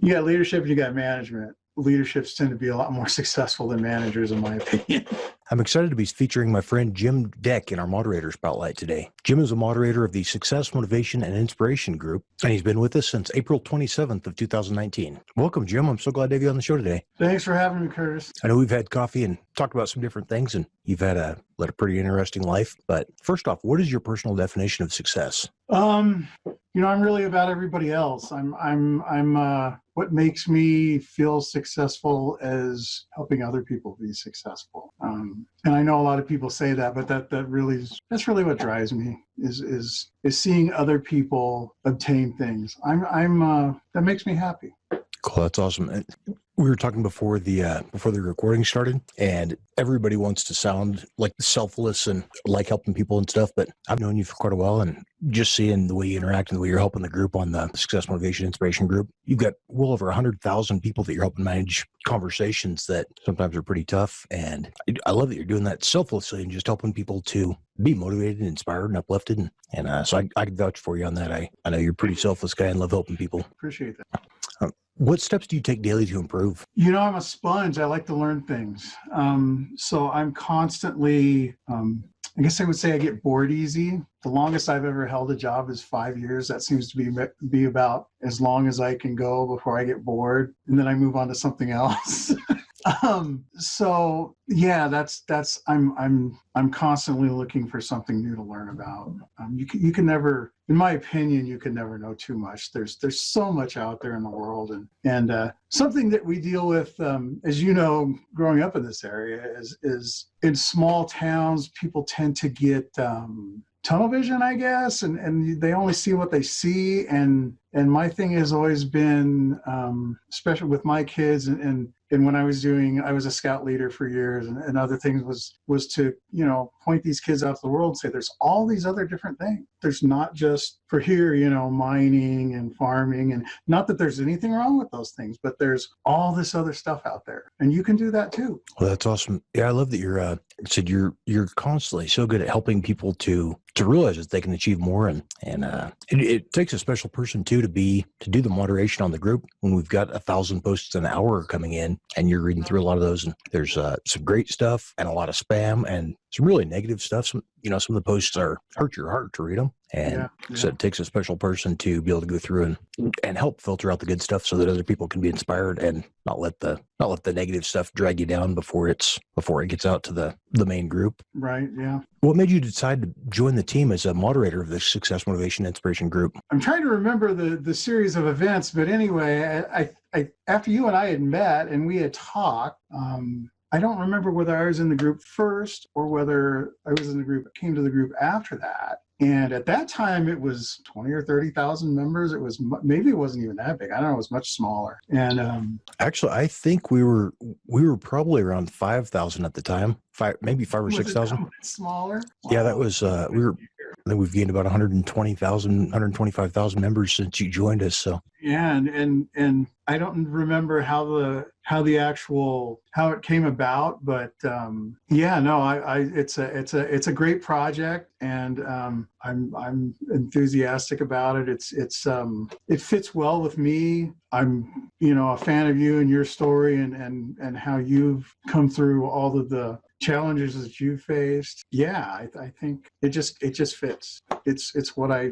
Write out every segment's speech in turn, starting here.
You got leadership, you got management. Leaderships tend to be a lot more successful than managers, in my opinion. I'm excited to be featuring my friend Jim Deck in our moderator spotlight today. Jim is a moderator of the Success, Motivation, and Inspiration Group, and he's been with us since April 27th of 2019. Welcome, Jim. I'm so glad to have you on the show today. Thanks for having me, Curtis. I know we've had coffee and talked about some different things, and you've led a pretty interesting life. But first off, what is your personal definition of success? I'm really about everybody else. What makes me feel successful is helping other people be successful. And I know a lot of people say that, but that's really what drives me is seeing other people obtain things. That makes me happy. Cool. That's awesome. We were talking before the recording started, and everybody wants to sound like selfless and like helping people and stuff. But I've known you for quite a while, and just seeing the way you interact and the way you're helping the group on the Success, Motivation, Inspiration Group, you've got well over 100,000 people that you're helping manage conversations that sometimes are pretty tough. And I love that you're doing that selflessly and just helping people to be motivated and inspired and uplifted. And so I can vouch for you on that. I know you're a pretty selfless guy and love helping people. Appreciate that. What steps do you take daily to improve? I'm a sponge. I like to learn things. So I'm constantly, I guess I would say I get bored easy. The longest I've ever held a job is 5 years. That seems to be about as long as I can go before I get bored. And then I move on to something else. So yeah, I'm constantly looking for something new to learn about. You can never, in my opinion, you can never know too much. There's so much out there in the world, and something that we deal with, as you know, growing up in this area is in small towns, people tend to get tunnel vision, I guess, and they only see what they see. And my thing has always been, especially with my kids and when I was a scout leader for years, and other things was to, point these kids out to the world and say, there's all these other different things. There's not just for here, mining and farming, and not that there's anything wrong with those things, but there's all this other stuff out there, and you can do that too. Well, that's awesome. Yeah, I love that you're constantly so good at helping people to realize that they can achieve more, and it takes a special person too to do the moderation on the group when we've got 1,000 posts an hour coming in, and you're reading through a lot of those, and there's some great stuff and a lot of spam and some really negative stuff. Some of the posts hurt your heart to read them. And so it takes a special person to be able to go through and help filter out the good stuff so that other people can be inspired and not let the negative stuff drag you down before it gets out to the main group. Right. Yeah. What made you decide to join the team as a moderator of the Success, Motivation, Inspiration Group? I'm trying to remember the series of events, but anyway, I after you and I had met and we had talked, I don't remember whether I was in the group first or whether I was in the group, came to the group after that. And at that time, it was 20 or 30,000 members. Maybe it wasn't even that big. I don't know. It was much smaller. And actually, I think we were probably around 5,000 at the time. Maybe 5 or 6,000. Smaller. Wow. Yeah, that was I think we've gained about 125,000 members since you joined us. So yeah, and I don't remember how it came about, but it's a great project, and I'm enthusiastic about it. It fits well with me. I'm a fan of you and your story and how you've come through all of the challenges that you faced. Yeah, I think it just fits. It's what I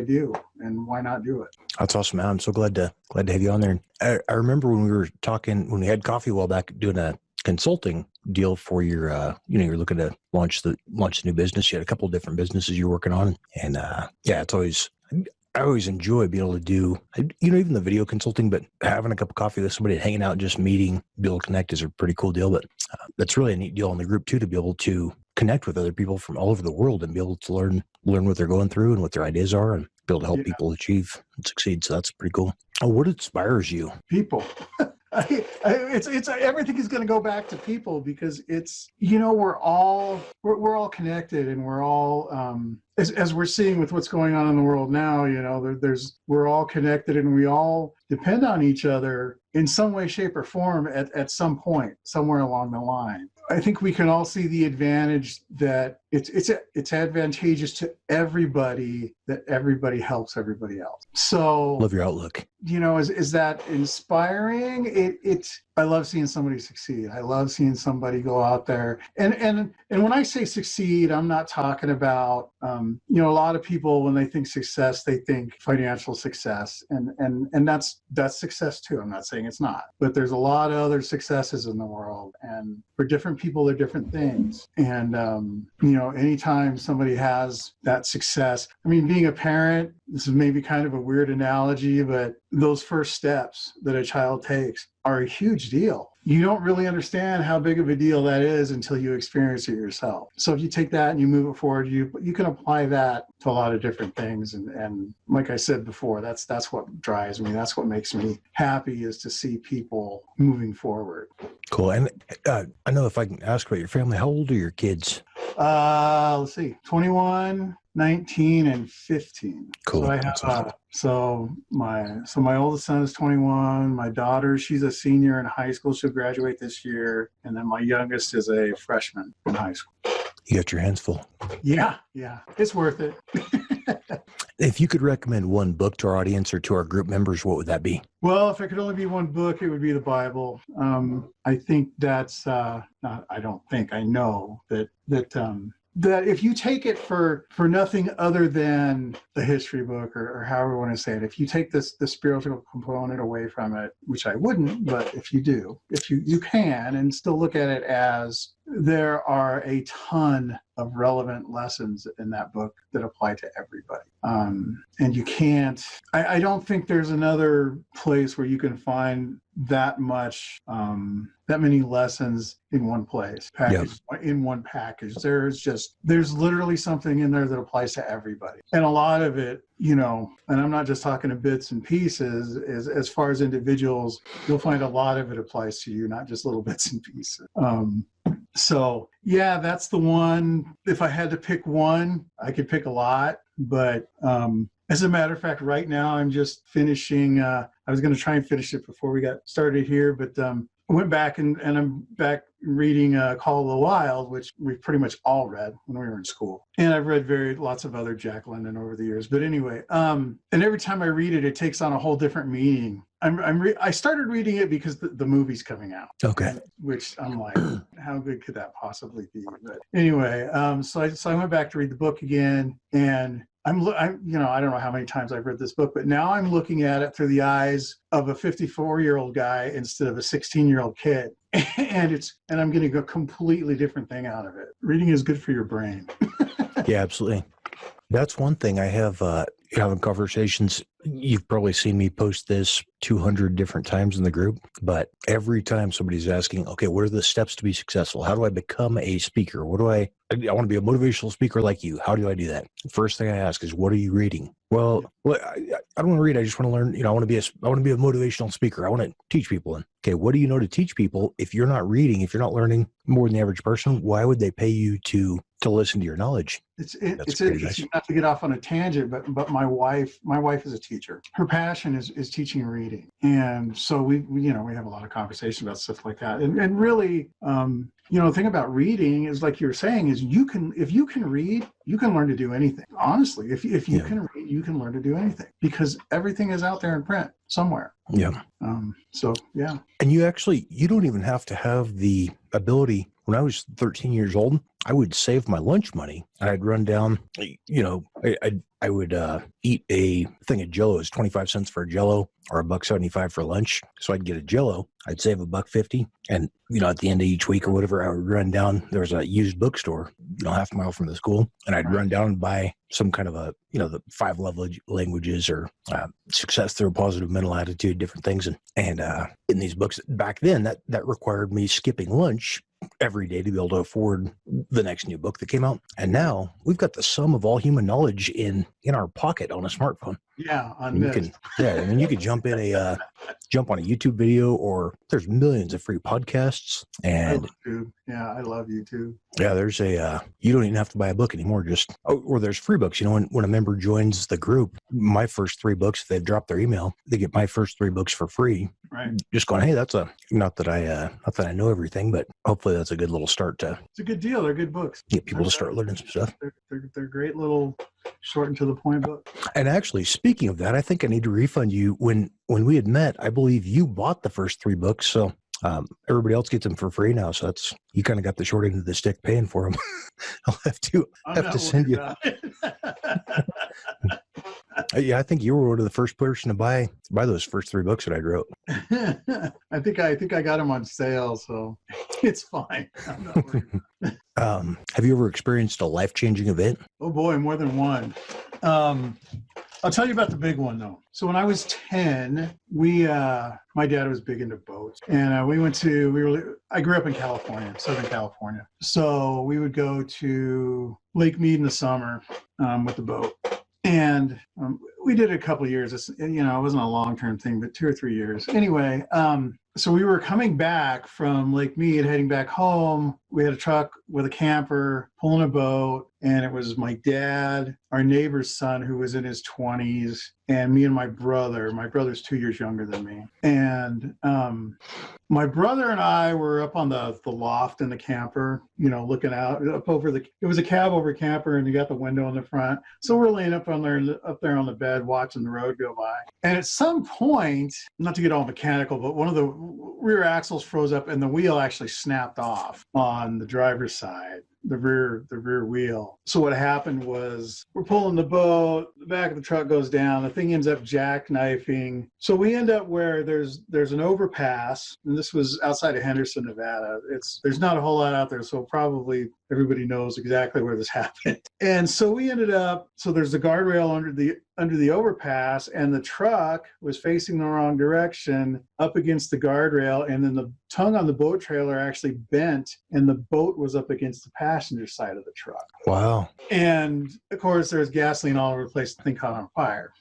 do, and why not do it? That's awesome, man. I'm so glad to have you on there. I remember when we were talking, when we had coffee a while back, doing a consulting deal for your, you're looking to launch the new business. You had a couple of different businesses you're working on, and I always enjoy being able to do, even the video consulting, but having a cup of coffee with somebody, hanging out, just meeting, be able to connect is a pretty cool deal. But that's really a neat deal on the group too, to be able to connect with other people from all over the world and be able to learn what they're going through and what their ideas are, and be able to help people achieve and succeed. So that's pretty cool. What inspires you? People. It's everything is going to go back to people, because it's, we're all connected, and we're all, as we're seeing with what's going on in the world now, we're all connected, and we all depend on each other in some way, shape, or form at some point, somewhere along the line. I think we can all see the advantage that it's advantageous to everybody that everybody helps everybody else. So Love your outlook. Is that inspiring? I love seeing somebody succeed. I love seeing somebody go out there. And when I say succeed, I'm not talking about, a lot of people, when they think success, they think financial success. And that's success too. I'm not saying it's not, but there's a lot of other successes in the world. And for different people, they're different things. And, anytime somebody has that success, being a parent, this is maybe kind of a weird analogy, but those first steps that a child takes are a huge deal. You don't really understand how big of a deal that is until you experience it yourself. So if you take that and you move it forward, you can apply that to a lot of different things. And like I said before, that's what drives me. That's what makes me happy, is to see people moving forward. Cool. And I know, if I can ask about your family, how old are your kids? Let's see, 21, 19, and 15. Cool. So I have my oldest son is 21. My daughter, she's a senior in high school. She'll graduate this year. And then my youngest is a freshman in high school. You got your hands full. Yeah. It's worth it. If you could recommend one book to our audience or to our group members, what would that be? Well, if it could only be one book, it would be the Bible. I think that's I know that if you take it for nothing other than the history book, or however you want to say it, if you take the spiritual component away from it, which I wouldn't, but if you do, you can, and still look at it as there are a ton of relevant lessons in that book that apply to everybody. And you can't, I don't think there's another place where you can find that many lessons in one place, in one package. There's literally something in there that applies to everybody. And a lot of it, and I'm not just talking to bits and pieces, as far as individuals, you'll find a lot of it applies to you, not just little bits and pieces. So yeah, that's the one. If I had to pick one, I could pick a lot, but as a matter of fact, right now I'm just finishing, I was going to try and finish it before we got started here, but I went back and I'm back reading Call of the Wild, which we've pretty much all read when we were in school. And I've read lots of other Jack London over the years. But anyway, and every time I read it, it takes on a whole different meaning. I started reading it because the movie's coming out. Okay. Which I'm like, how good could that possibly be? But anyway, so I went back to read the book again, and I don't know how many times I've read this book, but now I'm looking at it through the eyes of a 54-year-old guy instead of a 16-year-old kid. And I'm getting a completely different thing out of it. Reading is good for your brain. Yeah, absolutely. That's one thing I have having conversations. You've probably seen me post this 200 different times in the group, but every time somebody's asking, okay, what are the steps to be successful? How do I become a speaker? I want to be a motivational speaker like you. How do I do that? First thing I ask is, what are you reading? Well, I don't want to read. I just want to learn. I want to be a motivational speaker. I want to teach people. And okay, what do you know to teach people? If you're not reading, if you're not learning more than the average person, why would they pay you to listen to your knowledge? It's interesting, not to get off on a tangent, but my wife is a teacher. Her passion is teaching reading, and so we have a lot of conversation about stuff like that. And really, the thing about reading is, like you were saying, is if you can read, you can learn to do anything. Honestly, if you can read, you can learn to do anything, because everything is out there in print somewhere. Yeah. So yeah. And you don't even have to have the ability. When I was 13 years old, I would save my lunch money, and I'd run down, I would eat a thing of Jell-O. It was 25 cents for a Jell-O, or $1.75 for lunch. So I'd get a Jell-O. I'd save $1.50. And, at the end of each week or whatever, I would run down. There was a used bookstore, half a mile from the school. And I'd run down and buy some kind of the 5 love languages, or success through a positive mental attitude, different things. And in these books back then, that required me skipping lunch every day to be able to afford the next new book that came out. And now we've got the sum of all human knowledge in our pocket on a smartphone. Yeah, you could jump on a YouTube video, or there's millions of free podcasts. And I love YouTube. Yeah, there's you don't even have to buy a book anymore. Or there's free books. When a member joins the group, my first 3 books, if they've dropped their email, they get my first 3 books for free. just going, hey, that's not that I know everything, but hopefully that's a good little start to. It's a good deal. They're good books. Get people to start learning some stuff. They're great little short and to the point books. And actually, speaking of that, I think I need to refund you. When we had met, I believe you bought the first 3 books, so everybody else gets them for free now. So you kind of got the short end of the stick paying for them. I'll have to send you. Yeah, I think you were one of the first person to buy those first 3 books that I wrote. I think I got them on sale, so it's fine. I'm not worried. Have you ever experienced a life-changing event? Oh boy, more than one. I'll tell you about the big one though. So when I was 10, my dad was big into boats, and I grew up in California, Southern California. So we would go to Lake Mead in the summer with the boat. And we did it a couple of years. It wasn't a long-term thing, but 2 or 3 years. Anyway, so we were coming back from Lake Mead, heading back home. We had a truck with a camper, pulling a boat, and it was my dad, our neighbor's son, who was in his 20s, and me and my brother. My brother's 2 years younger than me. And my brother and I were up on the loft in the camper, looking out up over it was a cab over camper, and you got the window in the front. So we're laying up there on the bed, watching the road go by. And at some point, not to get all mechanical, but one of the rear axles froze up and the wheel actually snapped off on the driver's side. The rear wheel. So what happened was we're pulling the boat, the back of the truck goes down, the thing ends up jackknifing. So we end up where there's an overpass, and this was outside of Henderson, Nevada. There's not a whole lot out there, so probably everybody knows exactly where this happened. And so we ended up, so there's the guardrail under the overpass, and the truck was facing the wrong direction up against the guardrail, and then the tongue on the boat trailer actually bent, and the boat was up against the passenger side of the truck. Wow. And of course there's gasoline all over the place, the thing caught on fire.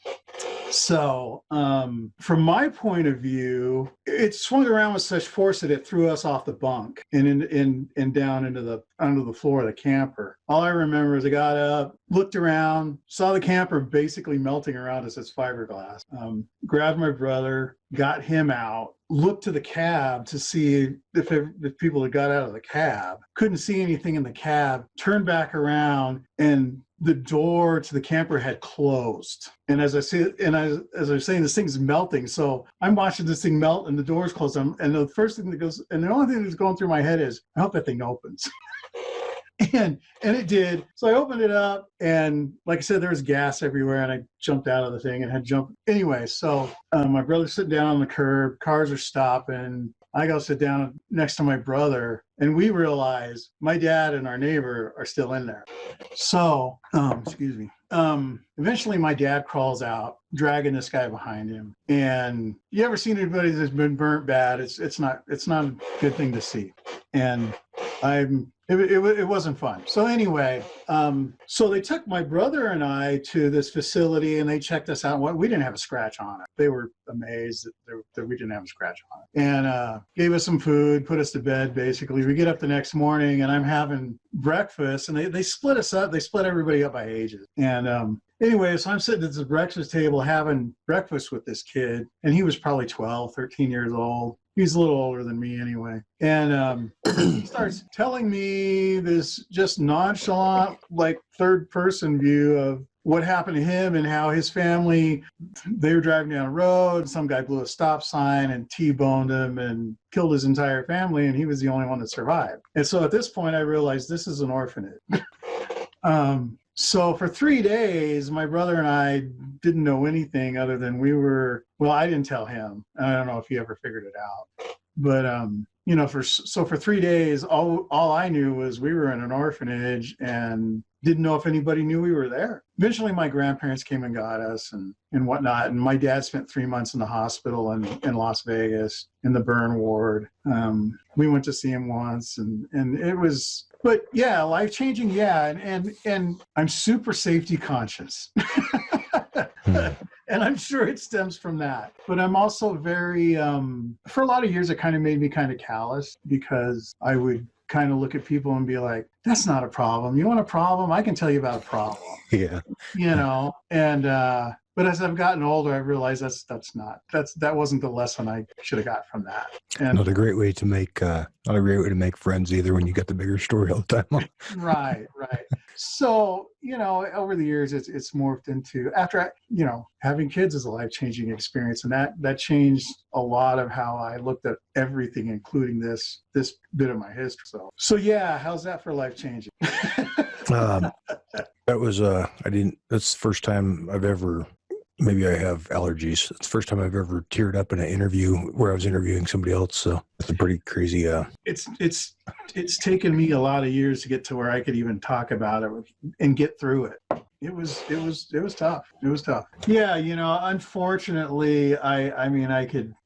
So from my point of view, it swung around with such force that it threw us off the bunk and down onto the floor of the camper. All I remember is I got up, looked around, saw the camper basically melting around us as fiberglass. Grabbed my brother, got him out, looked to the cab to see if people had got out of the cab. Couldn't see anything in the cab, turned back around, and the door to the camper had closed. And as I was saying, this thing's melting. So I'm watching this thing melt and the door's closed. And the first thing that goes, and the only thing that's going through my head is, I hope that thing opens. And it did. So I opened it up, and like I said, there was gas everywhere, and I jumped out of the thing and had jumped. Anyway, so my brother's sitting down on the curb, cars are stopping. I go sit down next to my brother, and we realize my dad and our neighbor are still in there. So, excuse me. Eventually my dad crawls out, dragging this guy behind him. And you ever seen anybody that's been burnt bad? It's not a good thing to see. And it wasn't fun. So anyway, so they took my brother and I to this facility, and they checked us out. We didn't have a scratch on it. They were amazed that we didn't have a scratch on it, and gave us some food, put us to bed. Basically, we get up the next morning, and I'm having breakfast, and they split us up. They split everybody up by ages. And anyway, so I'm sitting at the breakfast table having breakfast with this kid, and he was probably 12, 13 years old. He's a little older than me anyway. And he starts telling me this just nonchalant, like third person view of what happened to him and how his family, they were driving down a road. Some guy blew a stop sign and T-boned him and killed his entire family. And he was the only one that survived. And so at this point, I realized this is an orphanage. So for 3 days, my brother and I didn't know anything other than I didn't tell him. I don't know if he ever figured it out. But, for 3 days, all I knew was we were in an orphanage and didn't know if anybody knew we were there. Eventually, my grandparents came and got us and whatnot. And my dad spent 3 months in the hospital in Las Vegas in the burn ward. We went to see him once, and it was... But yeah, life-changing, yeah, and I'm super safety conscious. And I'm sure it stems from that. But I'm also very, for a lot of years, it kind of made me kind of callous, because I would kind of look at people and be like, that's not a problem. You want a problem? I can tell you about a problem. Yeah. And but as I've gotten older, I realized that wasn't the lesson I should have got from that. And not a great way to make friends either when you get the bigger story all the time. right. So, over the years, it's morphed into, after having kids is a life-changing experience, and that changed a lot of how I looked at everything, including this bit of my history. So yeah, how's that for life-changing? That was that's the first time I've ever. Maybe I have allergies. It's the first time I've ever teared up in an interview where I was interviewing somebody else. So it's a pretty crazy. It's taken me a lot of years to get to where I could even talk about it and get through it. It was tough. It was tough. Yeah, unfortunately,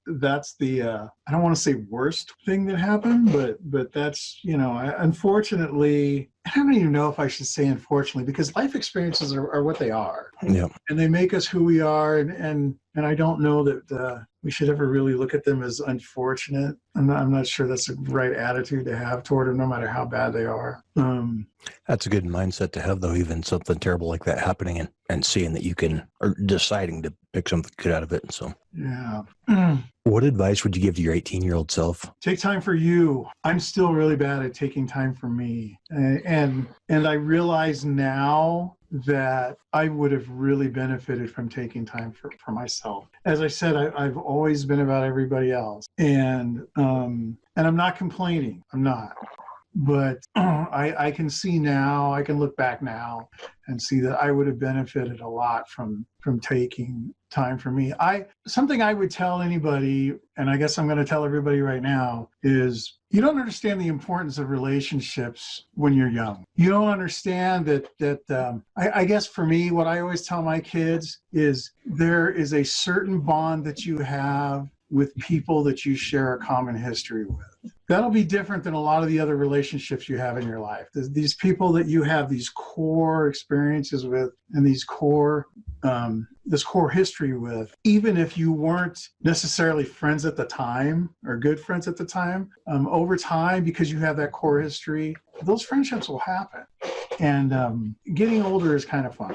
that's the I don't want to say worst thing that happened, but that's, unfortunately, I don't even know if I should say unfortunately, because life experiences are what they are. Yeah. And they make us who we are, and I don't know that we should ever really look at them as unfortunate. I'm not sure that's the right attitude to have toward them, no matter how bad they are. That's a good mindset to have, though, even something terrible like that happening and seeing that you can, or deciding to pick something good out of it. So, yeah. What advice would you give to your 18-year-old self? Take time for you. I'm still really bad at taking time for me. And I realize now that I would have really benefited from taking time for myself. As I said, I've always been about everybody else. And I'm not complaining. I'm not. But I can see now, I can look back now and see that I would have benefited a lot from taking time for me. Something I would tell anybody, and I guess I'm going to tell everybody right now, is you don't understand the importance of relationships when you're young. You don't understand that I guess for me, what I always tell my kids is there is a certain bond that you have with people that you share a common history with. That'll be different than a lot of the other relationships you have in your life. These people that you have these core experiences with and this core history with, even if you weren't necessarily friends at the time or good friends at the time, over time, because you have that core history, those friendships will happen. And getting older is kind of fun.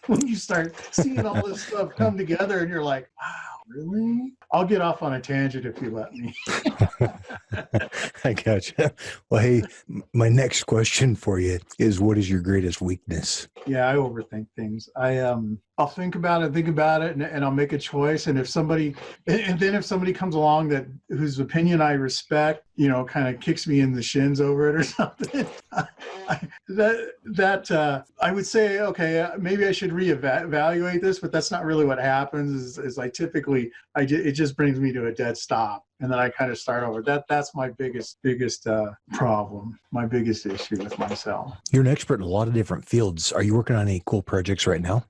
When you start seeing all this stuff come together and you're like, wow, really? I'll get off on a tangent if you let me. I gotcha. Well, hey, my next question for you is, what is your greatest weakness? Yeah, I overthink things. I'll think about it, and I'll make a choice. And then if somebody comes along whose opinion I respect, kind of kicks me in the shins over it or something, I would say, okay, maybe I should reevaluate this. But that's not really what happens. Is I typically, it just brings me to a dead stop, and then I kind of start over. That's my biggest problem, my biggest issue with myself. You're an expert in a lot of different fields. Are you working on any cool projects right now?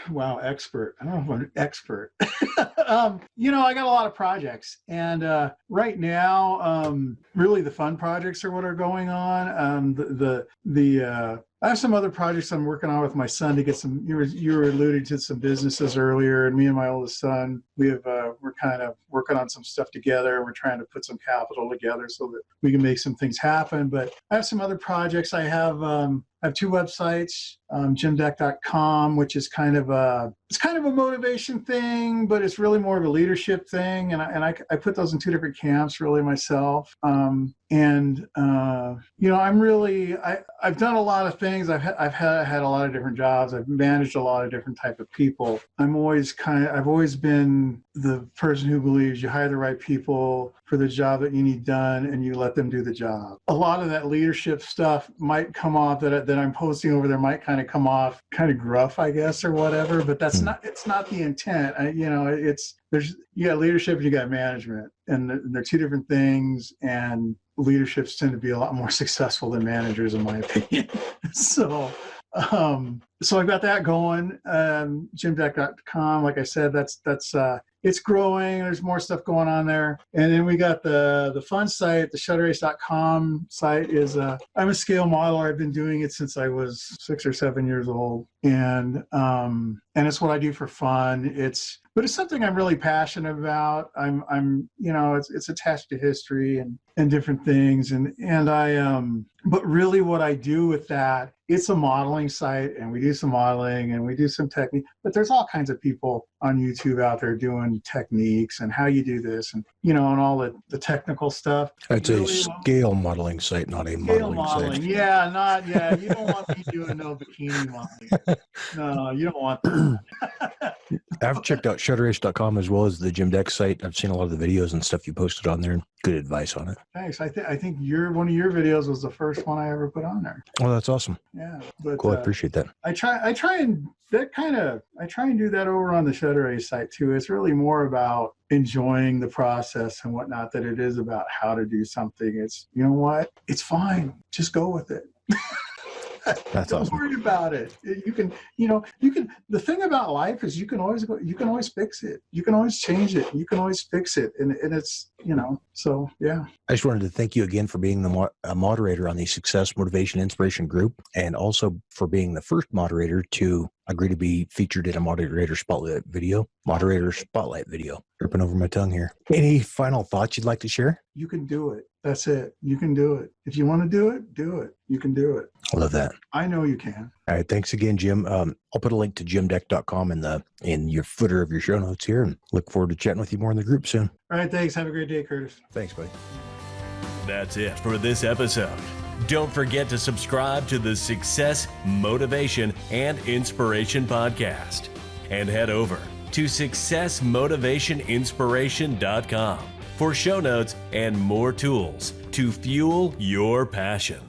Wow, expert. I don't know if I'm an expert. I got a lot of projects, and right now, really the fun projects are what are going on. I have some other projects I'm working on with my son to get some. You were alluding to some businesses earlier, and me and my oldest son, we're kind of working on some stuff together. We're trying to put some capital together so that we can make some things happen. But I have some other projects. I have two websites, jimdeck.com, which is kind of a motivation thing, but it's really more of a leadership thing. And I put those in two different camps, really, myself. I've done a lot of things. I've had a lot of different jobs. I've managed a lot of different type of people. I've always been the person who believes you hire the right people for the job that you need done, and you let them do the job. A lot of that leadership stuff might come off that I'm posting over there might kind of come off kind of gruff, I guess, or whatever. But it's not the intent. You got leadership and you got management, and they're two different things. And leaderships tend to be a lot more successful than managers, in my opinion. So I've got that going. Jimdeck.com, like I said, that's it's growing. There's more stuff going on there. And then we got the fun site, the shutterace.com site is I'm a scale modeler. I've been doing it since I was 6 or 7 years old. And and it's what I do for fun. But it's something I'm really passionate about. I'm it's attached to history and different things. But really what I do with that, it's a modeling site, and we do some modeling and we do some technique, but there's all kinds of people on YouTube out there doing techniques and how you do this and, and all the technical stuff. It's really, a scale modeling site, not a modeling site. Yeah, you don't want me doing no bikini modeling. No, you don't want that. I've checked out shutterace.com as well as the Jim Deck site. I've seen a lot of the videos and stuff you posted on there. Good advice on it. Thanks. I think one of your videos was the first one I ever put on there. Oh, that's awesome. Yeah. But cool. I appreciate that. I try and do that over on the Shutter Ace site too. It's really more about enjoying the process and whatnot than it is about how to do something. It's, you know what? It's fine. Just go with it. That's Don't awesome. worry about it. You can, the thing about life is you can always fix it. You can always change it. You can always fix it. And it's, so yeah. I just wanted to thank you again for being the moderator on the Success, Motivation, Inspiration group, and also for being the first moderator to agree to be featured in a Moderator Spotlight video. Tripping over my tongue here. Any final thoughts you'd like to share? You can do it. That's it. You can do it. If you want to do it, do it. You can do it. I love that. I know you can. All right. Thanks again, Jim. I'll put a link to jimdeck.com in your footer of your show notes here, and look forward to chatting with you more in the group soon. All right. Thanks. Have a great day, Curtis. Thanks, buddy. That's it for this episode. Don't forget to subscribe to the Success, Motivation, and Inspiration podcast. And head over to successmotivationinspiration.com for show notes and more tools to fuel your passion.